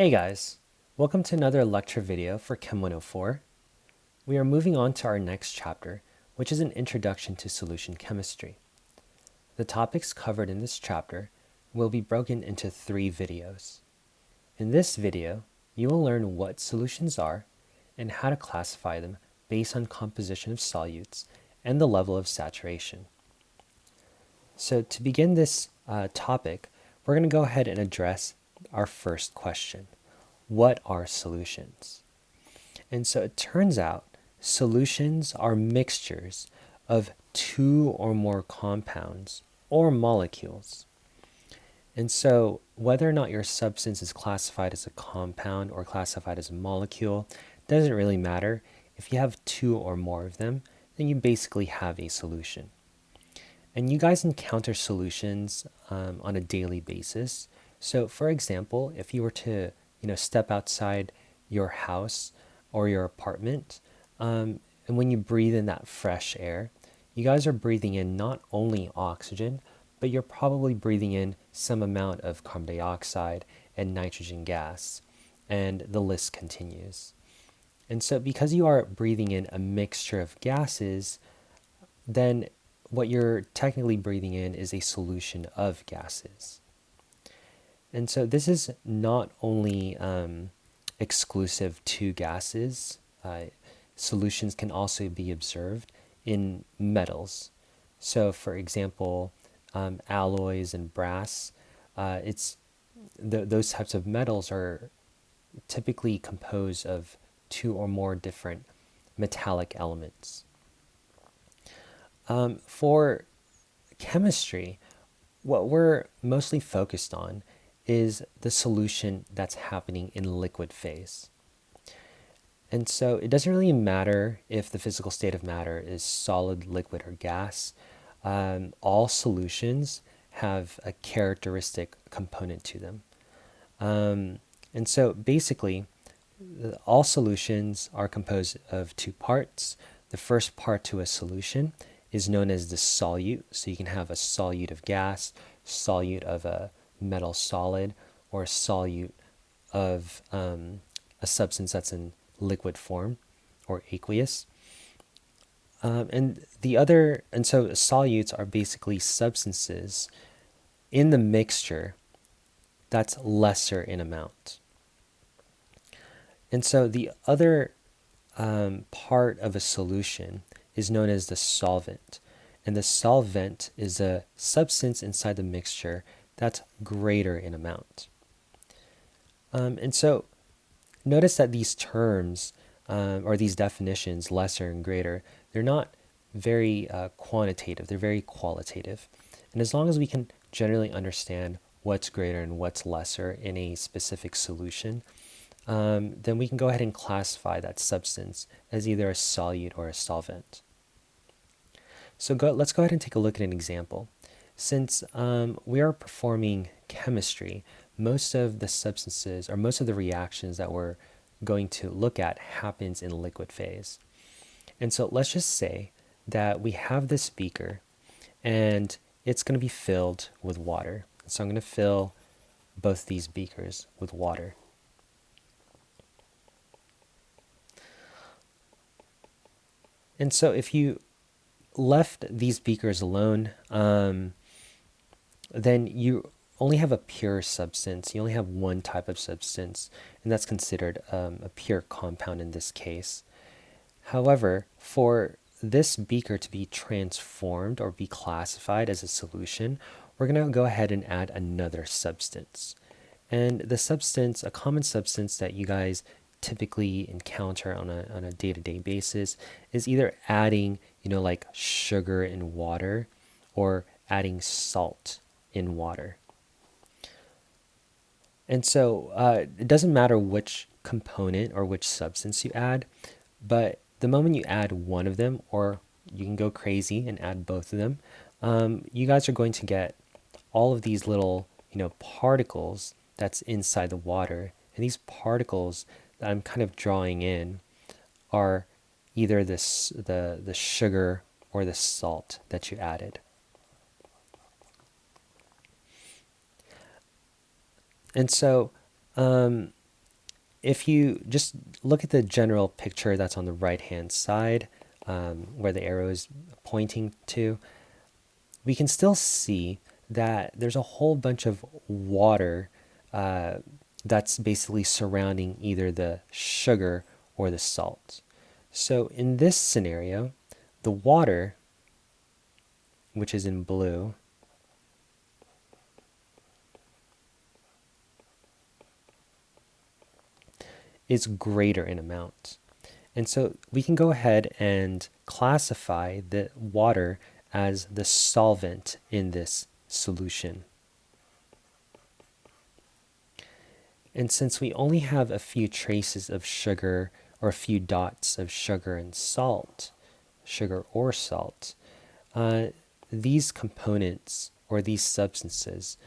Hey guys, welcome to another lecture video for Chem 104. We are moving on to our next chapter, which is an introduction to solution chemistry. The topics covered in this chapter will be broken into 3 videos. In this video, you will learn what solutions are and how to classify them based on composition of solutes and the level of saturation. So to begin this topic, we're going to go ahead and address our first question. What are solutions? And so it turns out solutions are mixtures of 2 or more compounds or molecules. And so whether or not your substance is classified as a compound or classified as a molecule doesn't really matter. If you have 2 or more of them, then you basically have a solution. And you guys encounter solutions on a daily basis. So for example, if you were to step outside your house or your apartment, and when you breathe in that fresh air, you guys are breathing in not only oxygen, but you're probably breathing in some amount of carbon dioxide and nitrogen gas, and the list continues. And so because you are breathing in a mixture of gases, then what you're technically breathing in is a solution of gases. And so this is not only exclusive to gases. Solutions can also be observed in metals. So for example, alloys and brass, those types of metals are typically composed of 2 or more different metallic elements. For chemistry, what we're mostly focused on is the solution that's happening in liquid phase. And so it doesn't really matter if the physical state of matter is solid, liquid, or gas. All solutions have a characteristic component to them. And so basically, all solutions are composed of 2 parts. The first part to a solution is known as the solute. So you can have a solute of gas, solute of a metal solid, or a solute of a substance that's in liquid form or aqueous. And so solutes are basically substances in the mixture that's lesser in amount. And so the other part of a solution is known as the solvent. And the solvent is a substance inside the mixture that's greater in amount. And so notice that these terms or these definitions, lesser and greater, they're not very quantitative, they're very qualitative. And as long as we can generally understand what's greater and what's lesser in a specific solution, then we can go ahead and classify that substance as either a solute or a solvent. So let's go ahead and take a look at an example. Since we are performing chemistry, most of the substances or most of the reactions that we're going to look at happens in liquid phase. And so let's just say that we have this beaker and it's going to be filled with water. So I'm going to fill both these beakers with water. And so if you left these beakers alone, then you only have a pure substance. You only have one type of substance, and that's considered a pure compound in this case. However, for this beaker to be transformed or be classified as a solution, we're going to go ahead and add another substance. And the substance, a common substance that you guys typically encounter on a day-to-day basis is either adding, like sugar in water or adding salt in water. And so it doesn't matter which component or which substance you add, but the moment you add one of them, or you can go crazy and add both of them, you guys are going to get all of these little, particles that's inside the water. And these particles that I'm kind of drawing in are either the sugar or the salt that you added. And so if you just look at the general picture that's on the right-hand side, where the arrow is pointing to, we can still see that there's a whole bunch of water that's basically surrounding either the sugar or the salt. So in this scenario, the water, which is in blue, is greater in amount. And so we can go ahead and classify the water as the solvent in this solution. And since we only have a few traces of sugar or a few dots of sugar and salt, sugar or salt, these components or these substances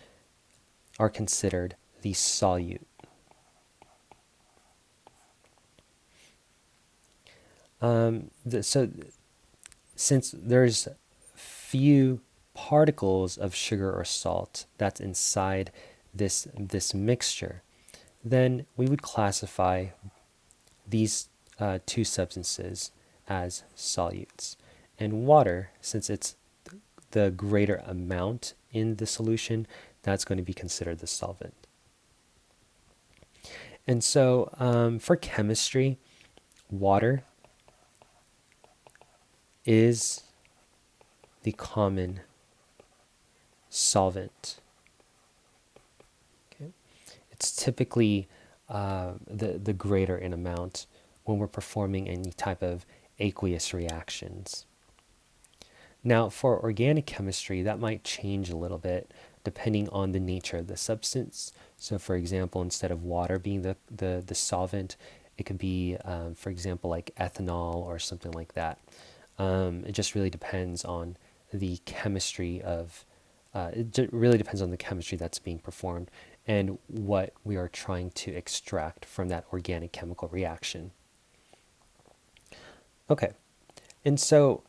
are considered the solute. So since there's few particles of sugar or salt that's inside this mixture, then we would classify these two substances as solutes. And water, since it's the greater amount in the solution, that's going to be considered the solvent. And so for chemistry, water is the common solvent. Okay. It's typically the greater in amount when we're performing any type of aqueous reactions. Now, for organic chemistry, that might change a little bit depending on the nature of the substance. So, for example, instead of water being the solvent, it could be, for example, like ethanol or something like that. It just really depends on the chemistry of, it really depends on the chemistry that's being performed and what we are trying to extract from that organic chemical reaction. Okay, and so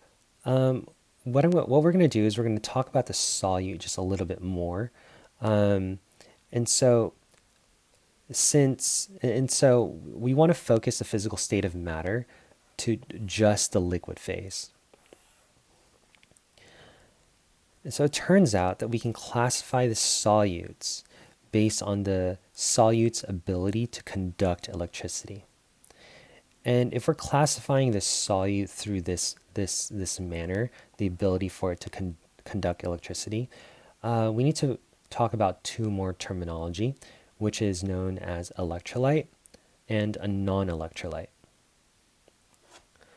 what we're going to do is we're going to talk about the solute just a little bit more. And so we want to focus the physical state of matter to just the liquid phase. And so it turns out that we can classify the solutes based on the solute's ability to conduct electricity. And if we're classifying the solute through this manner, the ability for it to conduct electricity, we need to talk about two more terminology, which is known as electrolyte and a non-electrolyte.